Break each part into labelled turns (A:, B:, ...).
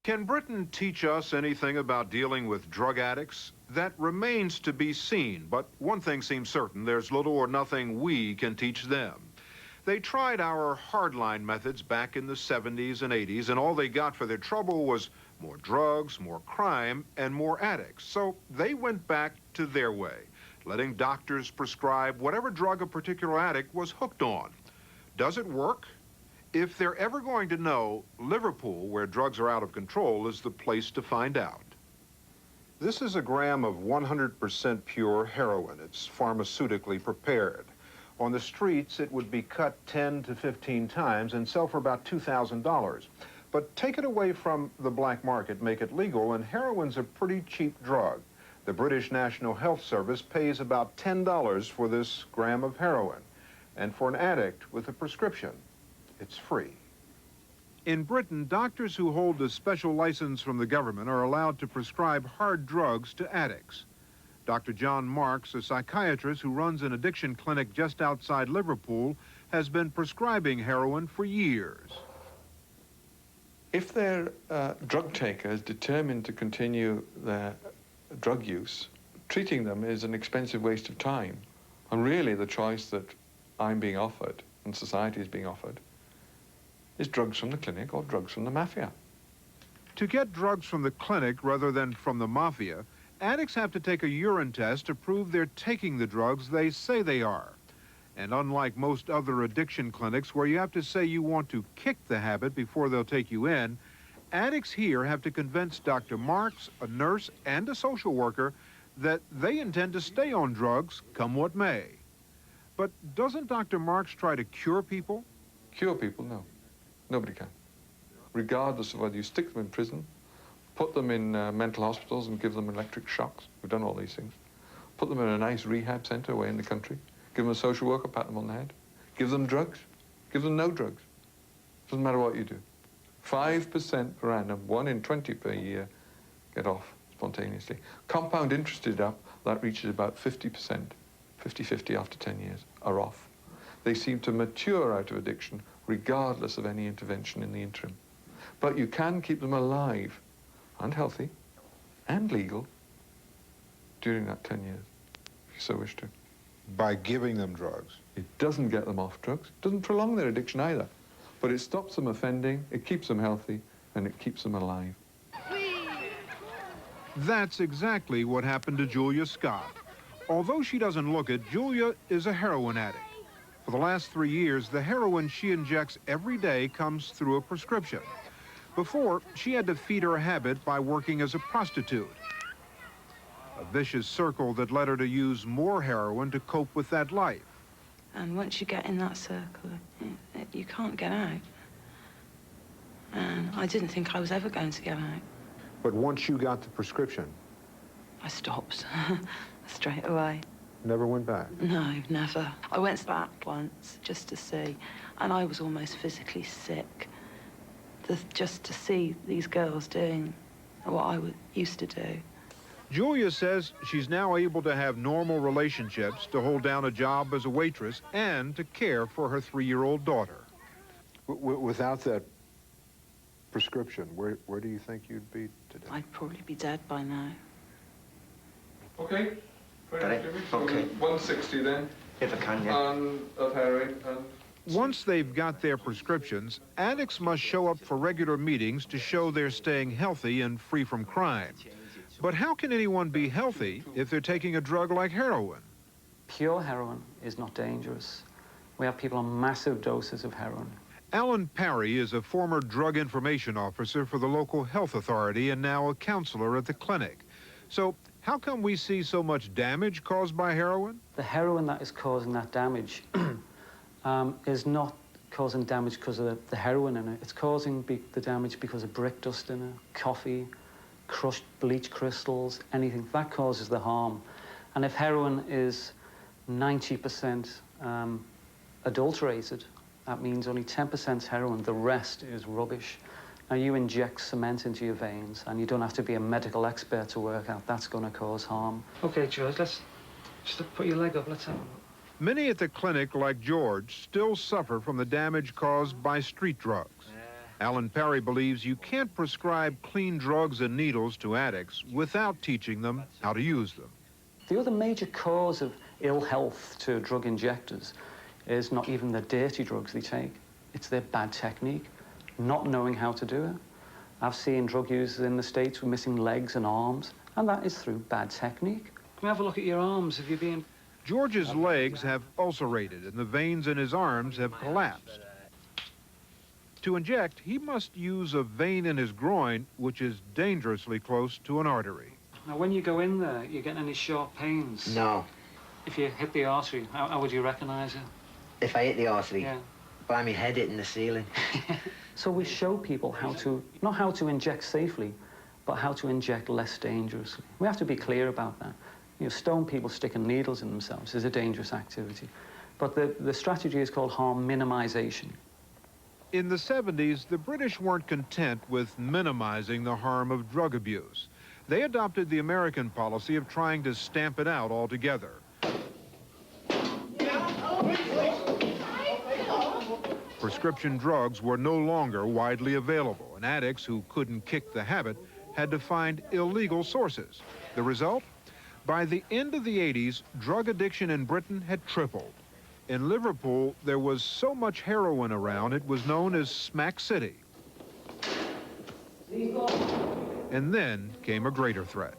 A: Can Britain teach us anything about dealing with drug addicts? That remains to be seen, but one thing seems certain: there's little or nothing we can teach them. They tried our hardline methods back in the 70s and 80s, and all they got for their trouble was more drugs, more crime, and more addicts. So they went back to their way, letting doctors prescribe whatever drug a particular addict was hooked on. Does it work? If they're ever going to know, Liverpool, where drugs are out of control, is the place to find out. This is a gram of 100% pure heroin. It's pharmaceutically prepared. On the streets, it would be cut 10 to 15 times and sell for about $2,000. But take it away from the black market, make it legal, and heroin's a pretty cheap drug. The British National Health Service pays about $10 for this gram of heroin. And for an addict with a prescription, it's free. In Britain, doctors who hold a special license from the government are allowed to prescribe hard drugs to addicts. Dr. John Marks, a psychiatrist who runs an addiction clinic just outside Liverpool, has been prescribing heroin for years.
B: If their drug taker is determined to continue their drug use, treating them is an expensive waste of time. And really the choice that I'm being offered and society is being offered is drugs from the clinic or drugs from the mafia.
A: To get drugs from the clinic rather than from the mafia, addicts have to take a urine test to prove they're taking the drugs they say they are. And unlike most other addiction clinics where you have to say you want to kick the habit before they'll take you in, addicts here have to convince Dr. Marks, a nurse, and a social worker that they intend to stay on drugs come what may. But doesn't Dr. Marks try to cure people?
B: Cure people? No. Nobody can. Regardless of whether you stick them in prison, put them in mental hospitals and give them electric shocks. We've done all these things. Put them in a nice rehab centre away in the country. Give them a social worker, pat them on the head. Give them drugs. Give them no drugs. Doesn't matter what you do. 5% per annum, 1 in 20 per year, get off spontaneously. Compound interested up, that reaches about 50%, 50-50 after 10 years, are off. They seem to mature out of addiction regardless of any intervention in the interim. But you can keep them alive and healthy and legal during that 10 years, if you so wish to.
A: By giving them drugs?
B: It doesn't get them off drugs. It doesn't prolong their addiction either. But it stops them offending, it keeps them healthy, and it keeps them alive.
A: That's exactly what happened to Julia Scott. Although she doesn't look it, Julia is a heroin addict. For the last 3 years, the heroin she injects every day comes through a prescription. Before, she had to feed her habit by working as a prostitute. A vicious circle that led her to use more heroin to cope with that life.
C: And once you get in that circle, you can't get out. And I didn't think I was ever going to get out.
A: But once you got the prescription?
C: I stopped straight away.
A: Never went back?
C: No, never. I went back once just to see, and I was almost physically sick. Just to see these girls doing what I used to do.
A: Julia says she's now able to have normal relationships, to hold down a job as a waitress, and to care for her 3-year-old daughter. Without that prescription, where do you think you'd be today?
C: I'd probably be dead by now.
B: Okay.
D: Okay.
B: 160 then.
D: If I can, yeah.
B: Of heroin.
A: Once they've got their prescriptions, addicts must show up for regular meetings to show they're staying healthy and free from crime. But how can anyone be healthy if they're taking a drug like heroin?
E: Pure heroin is not dangerous. We have people on massive doses of heroin.
A: Alan Parry is a former drug information officer for the local health authority and now a counselor at the clinic. So how come we see so much damage caused by heroin?
E: The heroin that is causing that damage is not causing damage because of the heroin in it. It's causing the damage because of brick dust in it, coffee, crushed bleach crystals, anything. That causes the harm. And if heroin is 90% adulterated, that means only 10% heroin, the rest is rubbish. Now, you inject cement into your veins, and you don't have to be a medical expert to work out that's going to cause harm. Okay, George, let's just put your leg up. Let's have a look.
A: Many at the clinic, like George, still suffer from the damage caused by street drugs. Alan Perry believes you can't prescribe clean drugs and needles to addicts without teaching them how to use them.
E: The other major cause of ill health to drug injectors is not even the dirty drugs they take. It's their bad technique, not knowing how to do it. I've seen drug users in the States with missing legs and arms, and that is through bad technique. Can we have a look at your arms? Have you been...
A: George's legs have ulcerated and the veins in his arms have collapsed. To inject, he must use a vein in his groin, which is dangerously close to an artery.
E: Now, when you go in there, you getting any sharp pains?
D: No.
E: If you hit the artery, how would you recognize it?
D: If I hit the artery,
E: Yeah.
D: by my head hitting the ceiling.
E: So we show people how to, not how to inject safely, but how to inject less dangerously. We have to be clear about that. You know, stone people sticking needles in themselves is a dangerous activity. But the strategy is called harm minimization.
A: In the 70s, the British weren't content with minimizing the harm of drug abuse. They adopted the American policy of trying to stamp it out altogether. Prescription drugs were no longer widely available, and addicts who couldn't kick the habit had to find illegal sources. The result? By the end of the 80s, drug addiction in Britain had tripled. In Liverpool, there was so much heroin around, it was known as Smack City. And then came a greater threat.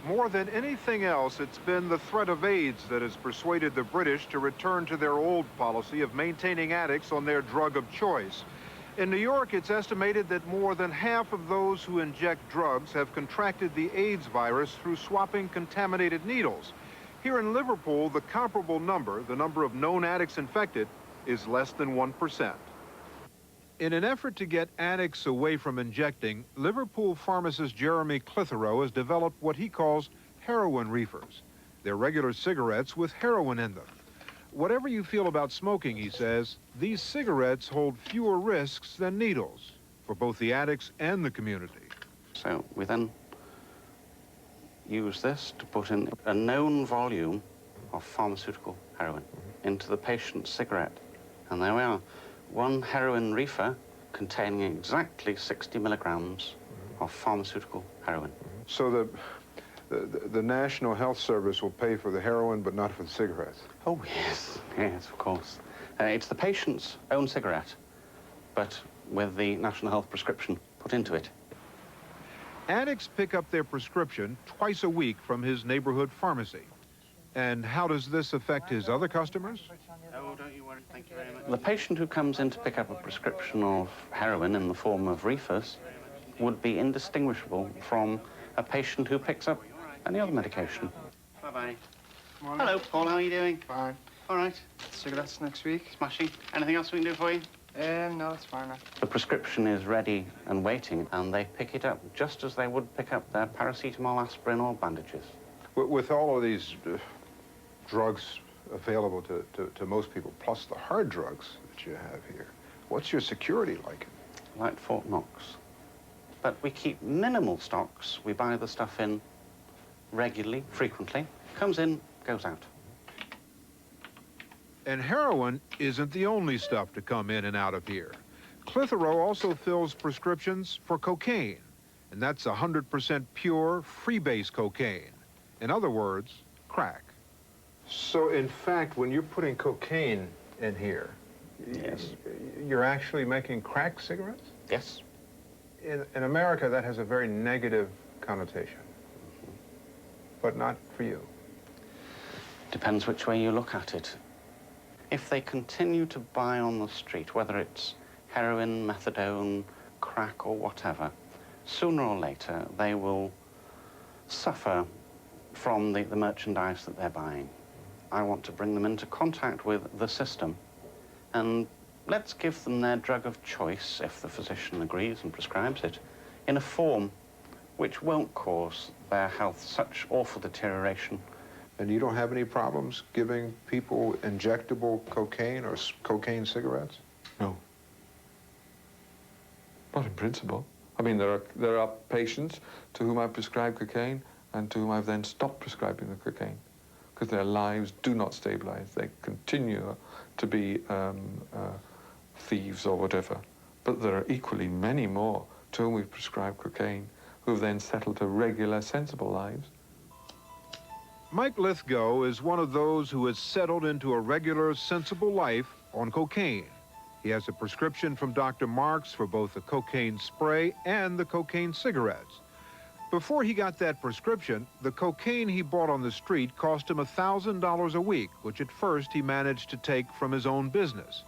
A: More than anything else, it's been the threat of AIDS that has persuaded the British to return to their old policy of maintaining addicts on their drug of choice. In New York, it's estimated that more than half of those who inject drugs have contracted the AIDS virus through swapping contaminated needles. Here in Liverpool, the comparable number, the number of known addicts infected, is less than 1%. In an effort to get addicts away from injecting, Liverpool pharmacist Jeremy Clitheroe has developed what he calls heroin reefers. They're regular cigarettes with heroin in them. Whatever you feel about smoking, he says, these cigarettes hold fewer risks than needles for both the addicts and the community.
F: So we then use this to put in a known volume of pharmaceutical heroin into the patient's cigarette. And there we are, one heroin reefer containing exactly 60 milligrams of pharmaceutical heroin.
B: So the National Health Service will pay for the heroin, but not for the cigarettes?
F: Oh, yes, yes, of course. It's the patient's own cigarette, but with the National Health prescription put into it.
A: Addicts pick up their prescription twice a week from his neighborhood pharmacy. And how does this affect his other customers?
F: Oh, don't you worry, thank you very much. The patient who comes in to pick up a prescription of heroin in the form of reefers would be indistinguishable from a patient who picks up any other medication. Bye-bye. Hello, Paul, how are you doing?
G: Fine.
F: All right.
G: Cigarettes next week?
F: Smashing. Anything else we can do for you?
G: No, it's fine now.
F: The prescription is ready and waiting, and they pick it up just as they would pick up their paracetamol, aspirin, or bandages.
B: With all of these drugs available to most people, plus the hard drugs that you have here, what's your security like?
F: Like Fort Knox. But we keep minimal stocks. We buy the stuff in regularly, frequently. Comes in, goes out.
A: And heroin isn't the only stuff to come in and out of here. Clitheroe also fills prescriptions for cocaine, and that's 100% pure, freebase cocaine. In other words, crack.
B: So, in fact, when you're putting cocaine in here,
F: Yes.
B: You're actually making crack cigarettes?
F: Yes.
B: In America, that has a very negative connotation, but not for you.
F: Depends which way you look at it. If they continue to buy on the street, whether it's heroin, methadone, crack, or whatever, sooner or later they will suffer from the merchandise that they're buying. I want to bring them into contact with the system, and let's give them their drug of choice, if the physician agrees and prescribes it, in a form which won't cause their health such awful deterioration.
B: And you don't have any problems giving people injectable cocaine or cocaine cigarettes? No. Not in principle. I mean, there are patients to whom I prescribe cocaine and to whom I've then stopped prescribing the cocaine because their lives do not stabilize. They continue to be thieves or whatever. But there are equally many more to whom we've prescribed cocaine who have then settled to regular, sensible lives.
A: Mike Lithgow is one of those who has settled into a regular, sensible life on cocaine. He has a prescription from Dr. Marks for both the cocaine spray and the cocaine cigarettes. Before he got that prescription, the cocaine he bought on the street cost him $1,000 a week, which at first he managed to take from his own business.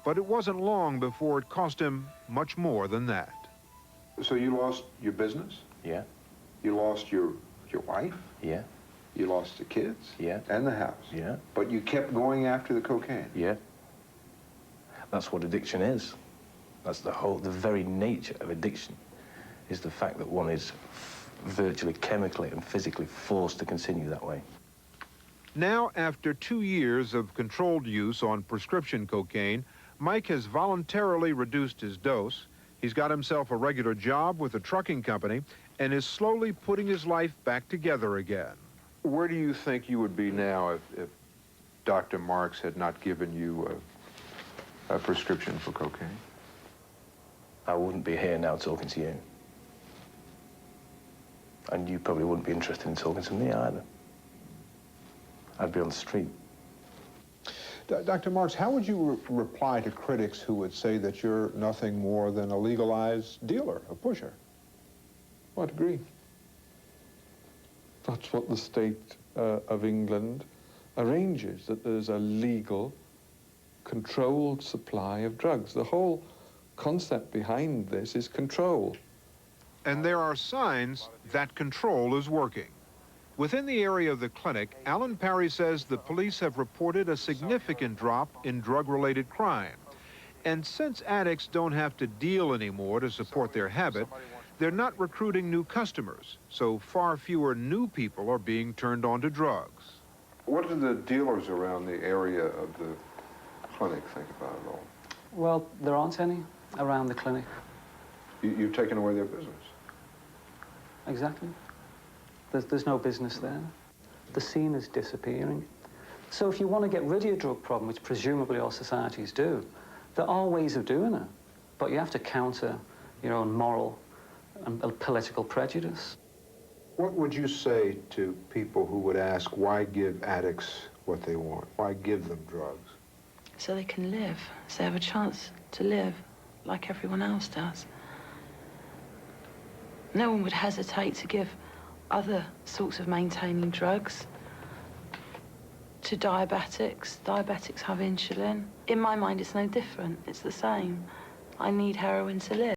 A: But it wasn't long before it cost him much more than that.
H: So you lost your business?
I: Yeah.
H: You lost your wife?
I: Yeah.
H: You lost the kids?
I: Yeah.
H: And the house?
I: Yeah.
H: But you kept going after the cocaine?
I: Yeah. That's what addiction is. That's the very nature of addiction, is the fact that one is virtually chemically and physically forced to continue that way.
A: Now, after 2 years of controlled use on prescription cocaine, Mike has voluntarily reduced his dose. He's got himself a regular job with a trucking company and is slowly putting his life back together again.
H: Where do you think you would be now if Dr. Marks had not given you a prescription for cocaine?
I: I wouldn't be here now talking to you. And you probably wouldn't be interested in talking to me either. I'd be on the street.
H: Dr. Marks, how would you reply to critics who would say that you're nothing more than a legalized dealer, a pusher?
B: I'd agree. That's what the state of England arranges, that there's a legal, controlled supply of drugs. The whole concept behind this is control.
A: And there are signs that control is working. Within the area of the clinic, Alan Parry says the police have reported a significant drop in drug-related crime. And since addicts don't have to deal anymore to support their habit, they're not recruiting new customers, so far fewer new people are being turned on to drugs.
H: What do the dealers around the area of the clinic think about it all?
E: Well, there aren't any around the clinic.
H: You've taken away their business.
E: Exactly. There's no business there. The scene is disappearing. So if you want to get rid of your drug problem, which presumably all societies do, there are ways of doing it, but you have to counter your own moral and political prejudice.
H: What would you say to people who would ask, why give addicts what they want? Why give them drugs?
C: So they can live, so they have a chance to live like everyone else does. No one would hesitate to give other sorts of maintaining drugs to diabetics. Diabetics have insulin. In my mind, it's no different. It's the same. I need heroin to live.